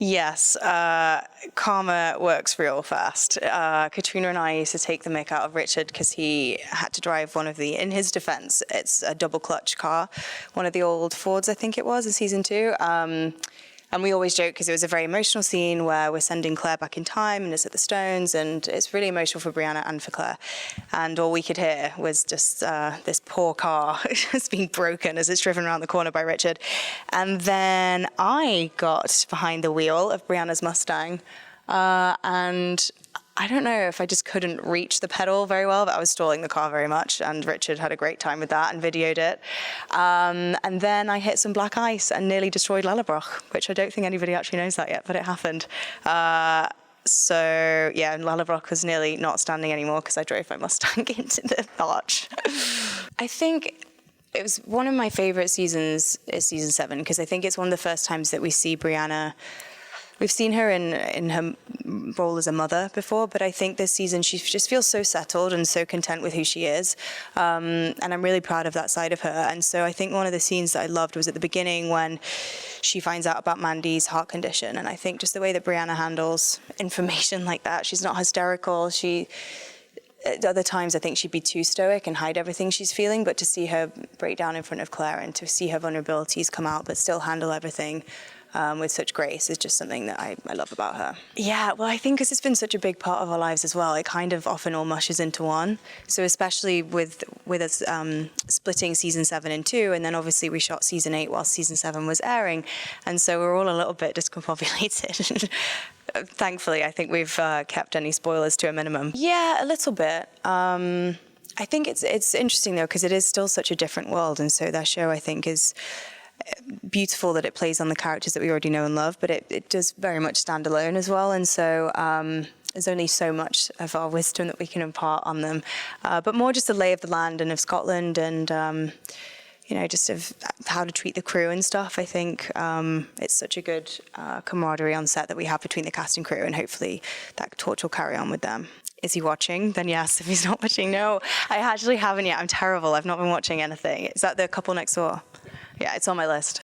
Yes, karma works real fast. Katrina and I used to take the mick out of Richard because he had to drive in his defense, it's a double clutch car, one of the old Fords, I think it was, in season 2. And we always joke because it was a very emotional scene where we're sending Claire back in time and it's at the Stones, and it's really emotional for Brianna and for Claire. And all we could hear was just this poor car just being broken as it's driven around the corner by Richard. And then I got behind the wheel of Brianna's Mustang, and I don't know if I just couldn't reach the pedal very well, but I was stalling the car very much, and Richard had a great time with that and videoed it. And then I hit some black ice and nearly destroyed Lallybroch, which I don't think anybody actually knows that yet, but it happened. So yeah, and Lallybroch was nearly not standing anymore because I drove my Mustang into the arch. I think it was one of my favorite seasons is season 7, because I think it's one of the first times that we see Brianna. We've seen her in her role as a mother before, but I think this season she just feels so settled and so content with who she is. And I'm really proud of that side of her. And so I think one of the scenes that I loved was at the beginning when she finds out about Mandy's heart condition. And I think just the way that Brianna handles information like that, she's not hysterical. At other times, I think she'd be too stoic and hide everything she's feeling, but to see her break down in front of Claire and to see her vulnerabilities come out but still handle everything with such grace is just something that I love about her. Yeah, well, I think because it's been such a big part of our lives as well, it kind of often all mushes into one. So especially with us splitting season 7 in 2, and then obviously we shot season 8 while season 7 was airing, and so we're all a little bit discombobulated. Thankfully, I think we've kept any spoilers to a minimum. Yeah, a little bit. I think it's interesting though, because it is still such a different world, and so that show, I think, is beautiful that it plays on the characters that we already know and love, but it does very much stand alone as well, and so there's only so much of our wisdom that we can impart on them, but more just a lay of the land and of Scotland, and just of how to treat the crew and stuff. I think it's such a good camaraderie on set that we have between the cast and crew, and hopefully that torch will carry on with them. Is he watching? Then yes. If he's not watching, no. I actually haven't yet. I'm terrible. I've not been watching anything. Is that The Couple Next Door? Yeah, it's on my list.